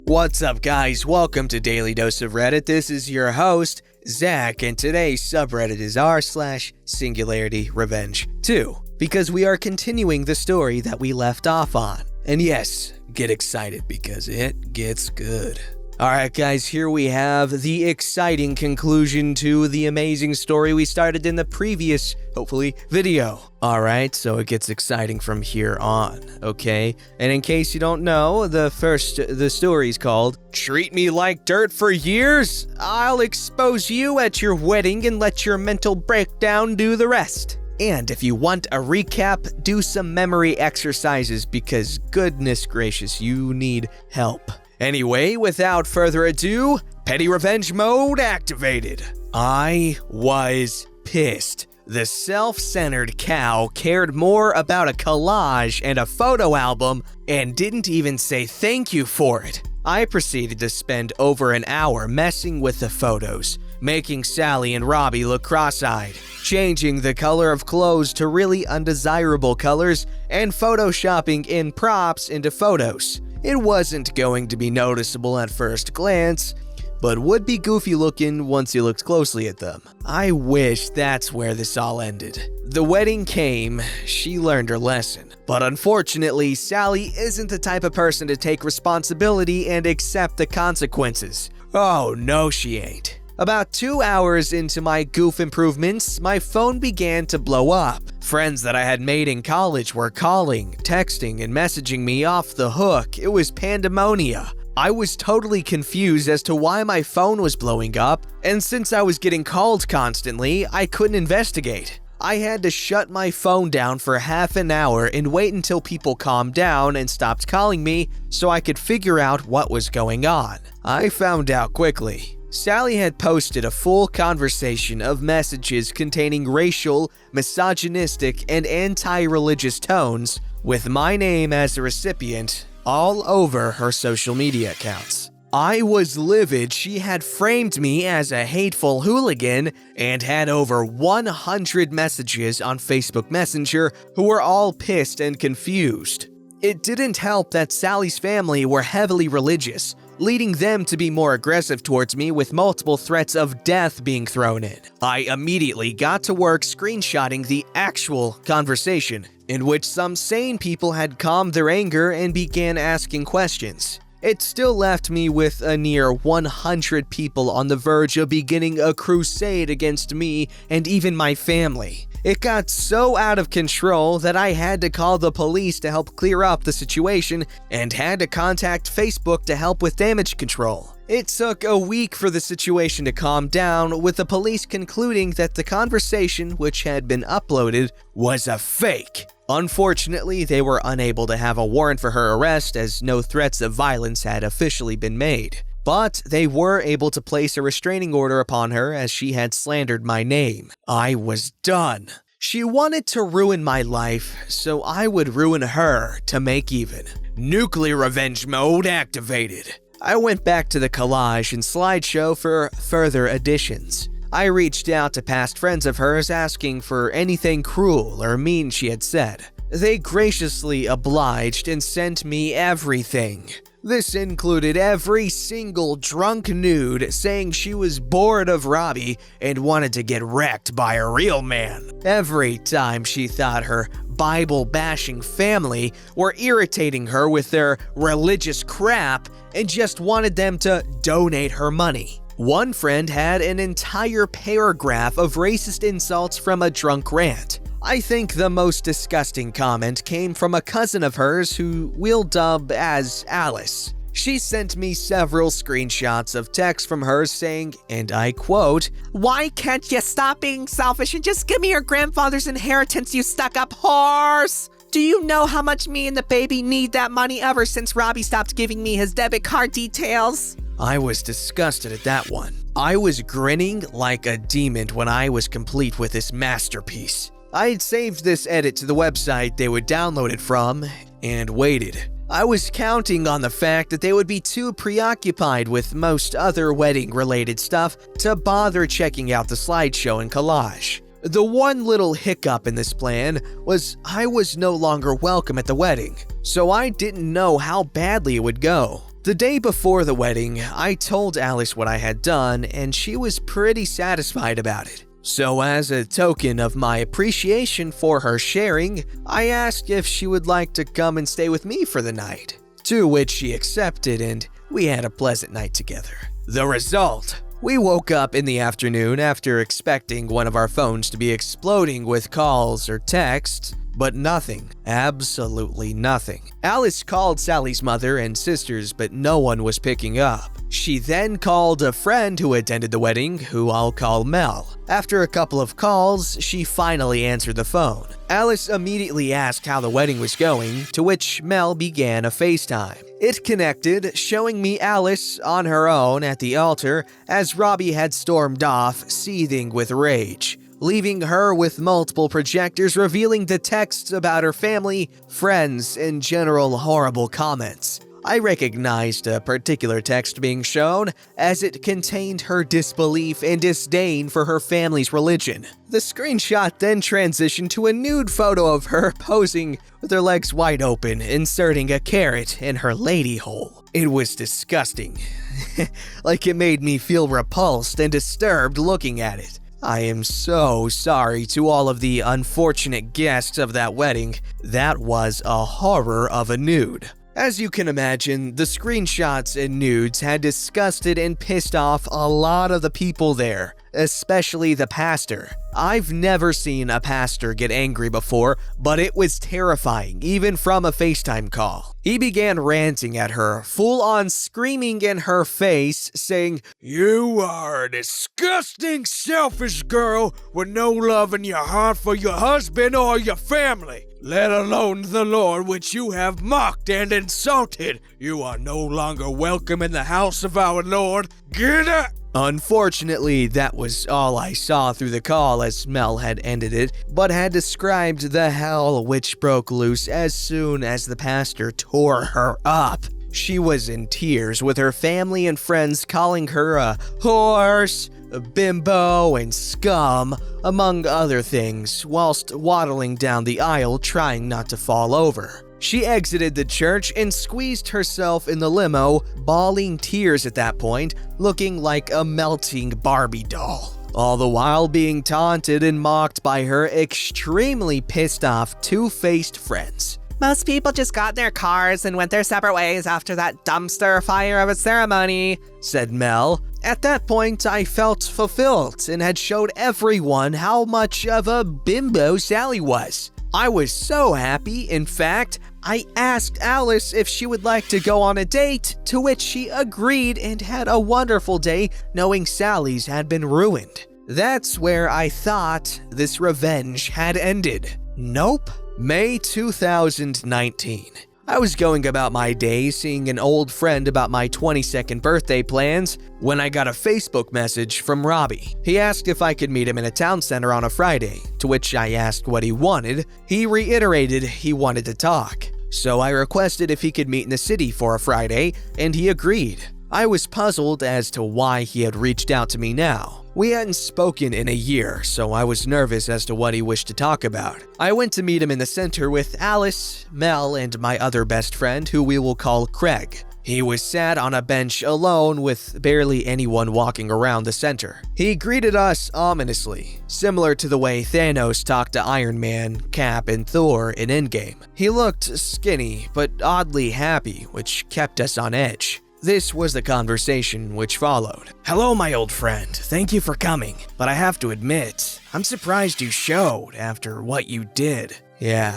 What's up, guys? Welcome to Daily Dose of Reddit. This is your host, Zach, and today's subreddit is r/SingularityRevenge 2, because we are continuing the story that we left off on. And yes, get excited because it gets good. Alright guys, here we have the exciting conclusion to the amazing story we started in the previous, hopefully, video. Alright, so it gets exciting from here on, okay? And in case you don't know, the story's called, Treat Me Like Dirt for Years? I'll expose you at your wedding and let your mental breakdown do the rest. And if you want a recap, do some memory exercises because goodness gracious, you need help. Anyway, without further ado, petty revenge mode activated. I was pissed. The self-centered cow cared more about a collage and a photo album and didn't even say thank you for it. I proceeded to spend over an hour messing with the photos, making Sally and Robbie look cross-eyed, changing the color of clothes to really undesirable colors, and photoshopping in props into photos. It wasn't going to be noticeable at first glance, but would be goofy looking once you looked closely at them. I wish that's where this all ended. The wedding came, she learned her lesson. But unfortunately, Sally isn't the type of person to take responsibility and accept the consequences. Oh no, she ain't. About 2 hours into my goof improvements, my phone began to blow up. Friends that I had made in college were calling, texting, and messaging me off the hook. It was pandemonia. I was totally confused as to why my phone was blowing up, and since I was getting called constantly, I couldn't investigate. I had to shut my phone down for half an hour and wait until people calmed down and stopped calling me so I could figure out what was going on. I found out quickly. Sally had posted a full conversation of messages containing racial, misogynistic, and anti-religious tones, with my name as the recipient, all over her social media accounts. I was livid. She had framed me as a hateful hooligan and had over 100 messages on Facebook Messenger who were all pissed and confused. It didn't help that Sally's family were heavily religious, leading them to be more aggressive towards me with multiple threats of death being thrown in. I immediately got to work screenshotting the actual conversation, in which some sane people had calmed their anger and began asking questions. It still left me with a near 100 people on the verge of beginning a crusade against me and even my family. It got so out of control that I had to call the police to help clear up the situation and had to contact Facebook to help with damage control. It took a week for the situation to calm down, with the police concluding that the conversation, which had been uploaded, was a fake. Unfortunately, they were unable to have a warrant for her arrest as no threats of violence had officially been made. But they were able to place a restraining order upon her as she had slandered my name. I was done. She wanted to ruin my life, so I would ruin her to make even. Nuclear revenge mode activated. I went back to the collage and slideshow for further additions. I reached out to past friends of hers asking for anything cruel or mean she had said. They graciously obliged and sent me everything. This included every single drunk nude saying she was bored of Robbie and wanted to get wrecked by a real man. Every time she thought her Bible-bashing family were irritating her with their religious crap and just wanted them to donate her money. One friend had an entire paragraph of racist insults from a drunk rant. I think the most disgusting comment came from a cousin of hers who we'll dub as Alice. She sent me several screenshots of texts from her saying, and I quote, "Why can't you stop being selfish and just give me your grandfather's inheritance, you stuck-up horse? Do you know how much me and the baby need that money ever since Robbie stopped giving me his debit card details?" I was disgusted at that one. I was grinning like a demon when I was complete with this masterpiece. I had saved this edit to the website they would download it from and waited. I was counting on the fact that they would be too preoccupied with most other wedding-related stuff to bother checking out the slideshow and collage. The one little hiccup in this plan was I was no longer welcome at the wedding, so I didn't know how badly it would go. The day before the wedding, I told Alice what I had done, and she was pretty satisfied about it. So as a token of my appreciation for her sharing, I asked if she would like to come and stay with me for the night, to which she accepted, and we had a pleasant night together. The result: we woke up in the afternoon after expecting one of our phones to be exploding with calls or texts, but nothing, absolutely nothing. Alice called Sally's mother and sisters, but no one was picking up. She then called a friend who attended the wedding, who I'll call Mel. After a couple of calls, she finally answered the phone. Alice immediately asked how the wedding was going, to which Mel began a FaceTime. It connected, showing me Alice on her own at the altar as Robbie had stormed off, seething with rage, leaving her with multiple projectors revealing the texts about her family, friends, and general horrible comments. I recognized a particular text being shown as it contained her disbelief and disdain for her family's religion. The screenshot then transitioned to a nude photo of her posing with her legs wide open, inserting a carrot in her lady hole. It was disgusting. Like it made me feel repulsed and disturbed looking at it. I am so sorry to all of the unfortunate guests of that wedding. That was a horror of a nude. As you can imagine, the screenshots and nudes had disgusted and pissed off a lot of the people there, especially the pastor. I've never seen a pastor get angry before, but it was terrifying, even from a FaceTime call. He began ranting at her, full-on screaming in her face, saying, "You are a disgusting, selfish girl with no love in your heart for your husband or your family, let alone the Lord, which you have mocked and insulted. You are no longer welcome in the house of our Lord. Get up!" Unfortunately, that was all I saw through the call as Mel had ended it, but had described the hell which broke loose as soon as the pastor tore her up. She was in tears, with her family and friends calling her a horse, a bimbo, and scum, among other things, whilst waddling down the aisle trying not to fall over. She exited the church and squeezed herself in the limo, bawling tears at that point, looking like a melting Barbie doll, all the while being taunted and mocked by her extremely pissed off two-faced friends. Most people just got in their cars and went their separate ways after that dumpster fire of a ceremony, said Mel. At that point, I felt fulfilled and had showed everyone how much of a bimbo Sally was. I was so happy. In fact, I asked Alice if she would like to go on a date, to which she agreed and had a wonderful day knowing Sally's had been ruined. That's where I thought this revenge had ended. Nope. May 2019. I was going about my day seeing an old friend about my 22nd birthday plans when I got a Facebook message from Robbie. He asked if I could meet him in a town center on a Friday, to which I asked what he wanted. He reiterated he wanted to talk. So I requested if he could meet in the city for a Friday, and he agreed. I was puzzled as to why he had reached out to me now. We hadn't spoken in a year, so I was nervous as to what he wished to talk about. I went to meet him in the center with Alice, Mel, and my other best friend, who we will call Craig. He was sat on a bench alone with barely anyone walking around the center. He greeted us ominously, similar to the way Thanos talked to Iron Man, Cap, and Thor in Endgame. He looked skinny, but oddly happy, which kept us on edge. This was the conversation which followed. "Hello, my old friend. Thank you for coming, but I have to admit, I'm surprised you showed after what you did." "Yeah,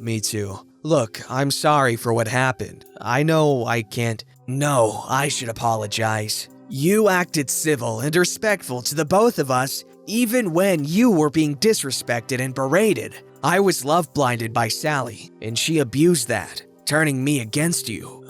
me too. Look, I'm sorry for what happened. I know I can't." "No, I should apologize. You acted civil and respectful to the both of us, even when you were being disrespected and berated. I was love-blinded by Sally, and she abused that, turning me against you.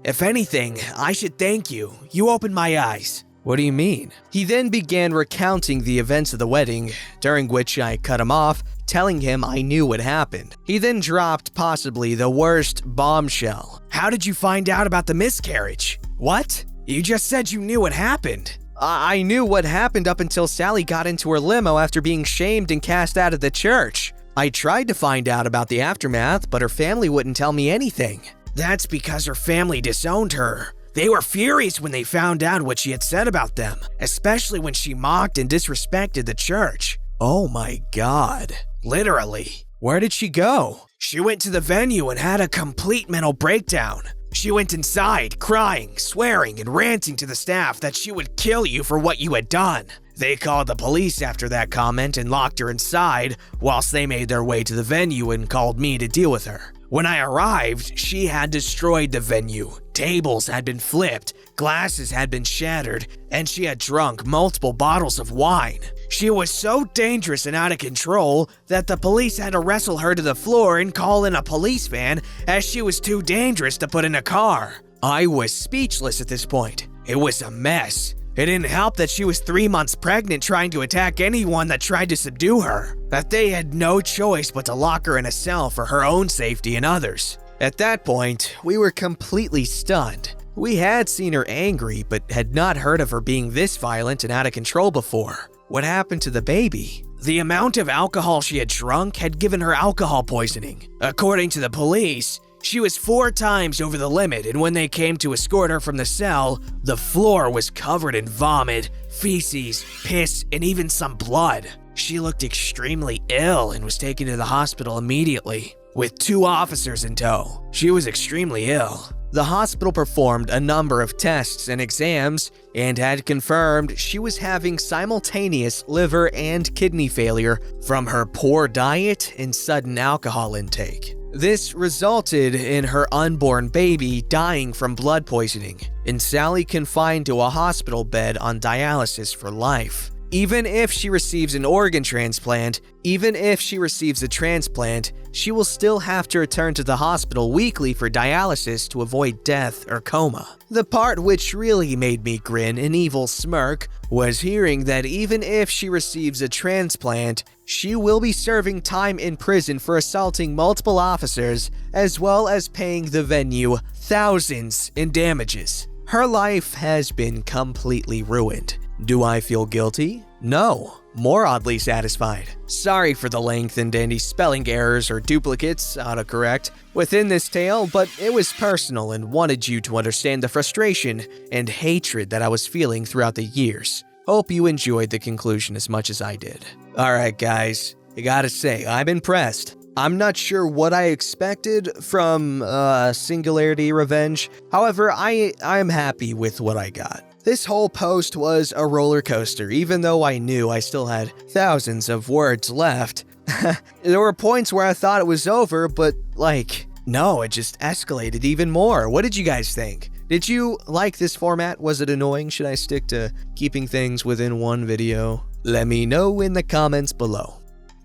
If anything, I should thank you. You opened my eyes." "What do you mean?" He then began recounting the events of the wedding, during which I cut him off, telling him I knew what happened. He then dropped possibly the worst bombshell. "How did you find out about the miscarriage?" "What? You just said you knew what happened." I knew what happened up until Sally got into her limo after being shamed and cast out of the church. I tried to find out about the aftermath, but her family wouldn't tell me anything." "That's because her family disowned her. They were furious when they found out what she had said about them, especially when she mocked and disrespected the church. Oh my God. Literally. Where did she go? She went to the venue and had a complete mental breakdown. She went inside, crying, swearing, and ranting to the staff that she would kill you for what you had done. They called the police after that comment and locked her inside, whilst they made their way to the venue and called me to deal with her. When I arrived, she had destroyed the venue. Tables had been flipped, glasses had been shattered, and she had drunk multiple bottles of wine. She was so dangerous and out of control that the police had to wrestle her to the floor and call in a police van as she was too dangerous to put in a car. I was speechless at this point. It was a mess. It didn't help that she was 3 months pregnant trying to attack anyone that tried to subdue her, that they had no choice but to lock her in a cell for her own safety and others. At that point, we were completely stunned. We had seen her angry, but had not heard of her being this violent and out of control before. What happened to the baby? The amount of alcohol she had drunk had given her alcohol poisoning. According to the police, she was 4 times over the limit, and when they came to escort her from the cell, the floor was covered in vomit, feces, piss, and even some blood. She looked extremely ill and was taken to the hospital immediately, with 2 officers in tow. She was extremely ill. The hospital performed a number of tests and exams and had confirmed she was having simultaneous liver and kidney failure from her poor diet and sudden alcohol intake. This resulted in her unborn baby dying from blood poisoning, and Sally confined to a hospital bed on dialysis for life. Even if she receives an organ transplant, she will still have to return to the hospital weekly for dialysis to avoid death or coma. The part which really made me grin an evil smirk was hearing that even if she receives a transplant, she will be serving time in prison for assaulting multiple officers, as well as paying the venue thousands in damages. Her life has been completely ruined. Do I feel guilty? No. More oddly satisfied. Sorry for the length and any spelling errors or duplicates, autocorrect, within this tale, but it was personal and wanted you to understand the frustration and hatred that I was feeling throughout the years. Hope you enjoyed the conclusion as much as I did. Alright guys, I gotta say, I'm impressed. I'm not sure what I expected from SingularityRevenge. However, I'm happy with what I got. This whole post was a roller coaster, even though I knew I still had thousands of words left. There were points where I thought it was over, but no, it just escalated even more. What did you guys think? Did you like this format? Was it annoying? Should I stick to keeping things within one video? Let me know in the comments below.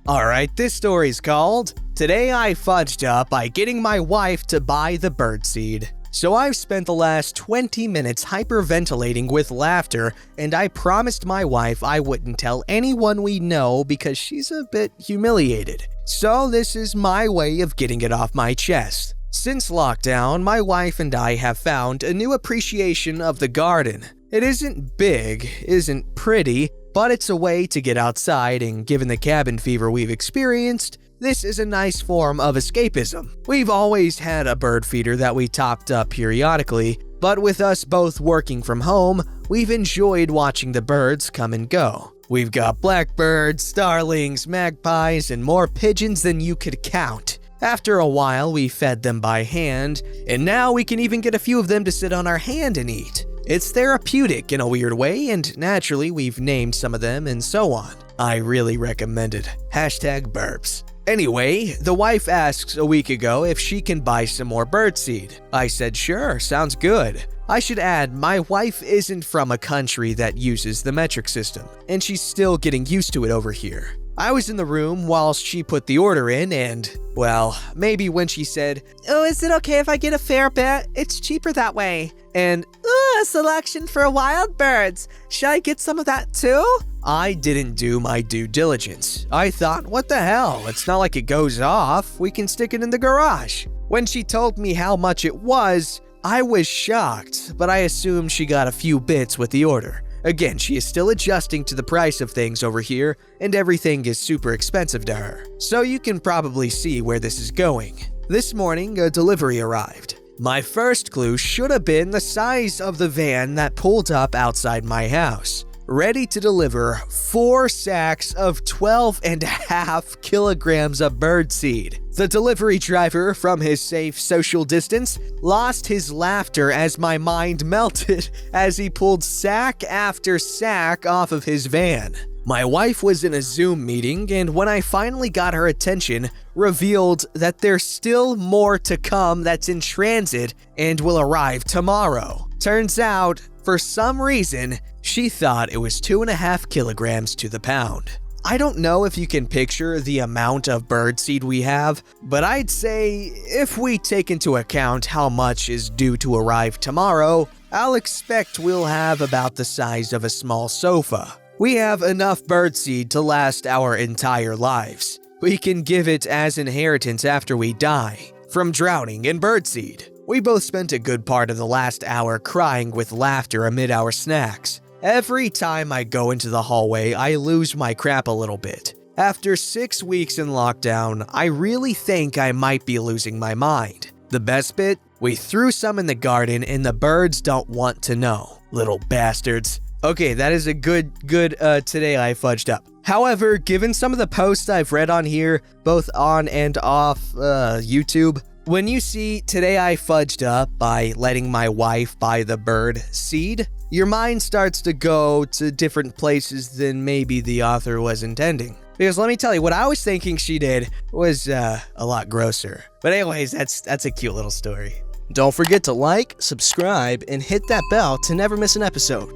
Alright, this story's called Today I Fudged Up by Getting My Wife to Buy the Birdseed. So I've spent the last 20 minutes hyperventilating with laughter, and I promised my wife I wouldn't tell anyone we know because she's a bit humiliated. So this is my way of getting it off my chest. Since lockdown, my wife and I have found a new appreciation of the garden. It isn't big, isn't pretty, but it's a way to get outside, and given the cabin fever we've experienced, this is a nice form of escapism. We've always had a bird feeder that we topped up periodically, but with us both working from home, we've enjoyed watching the birds come and go. We've got blackbirds, starlings, magpies, and more pigeons than you could count. After a while, we fed them by hand, and now we can even get a few of them to sit on our hand and eat. It's therapeutic in a weird way, and naturally, we've named some of them and so on. I really recommend it. #burps. Anyway, the wife asks a week ago if she can buy some more birdseed. I said sure, sounds good. I should add, my wife isn't from a country that uses the metric system, and she's still getting used to it over here. I was in the room whilst she put the order in and, well, maybe when she said, "Oh, is it okay if I get a fair bit? It's cheaper that way." And, "Oh, a selection for wild birds. Should I get some of that too?" I didn't do my due diligence. I thought, what the hell? It's not like it goes off. We can stick it in the garage. When she told me how much it was, I was shocked, but I assumed she got a few bits with the order. Again, she is still adjusting to the price of things over here, and everything is super expensive to her. So you can probably see where this is going. This morning, a delivery arrived. My first clue should have been the size of the van that pulled up outside my house, ready to deliver 4 sacks of 12.5 kilograms of birdseed. The delivery driver, from his safe social distance, lost his laughter as my mind melted as he pulled sack after sack off of his van. My wife was in a Zoom meeting, and when I finally got her attention, revealed that there's still more to come that's in transit and will arrive tomorrow. Turns out, for some reason, she thought it was 2.5 kilograms to the pound. I don't know if you can picture the amount of birdseed we have, but I'd say if we take into account how much is due to arrive tomorrow, I'll expect we'll have about the size of a small sofa. We have enough birdseed to last our entire lives. We can give it as inheritance after we die, from drowning in birdseed. We both spent a good part of the last hour crying with laughter amid our snacks. Every time I go into the hallway, I lose my crap a little bit. After 6 weeks in lockdown, I really think I might be losing my mind. The best bit? We threw some in the garden and the birds don't want to know. Little bastards. Okay, that is a good today I fudged up. However, given some of the posts I've read on here, both on and off YouTube, when you see today I fudged up by letting my wife buy the bird seed, your mind starts to go to different places than maybe the author was intending. Because let me tell you, what I was thinking she did was a lot grosser. But anyways, that's a cute little story. Don't forget to like, subscribe, and hit that bell to never miss an episode.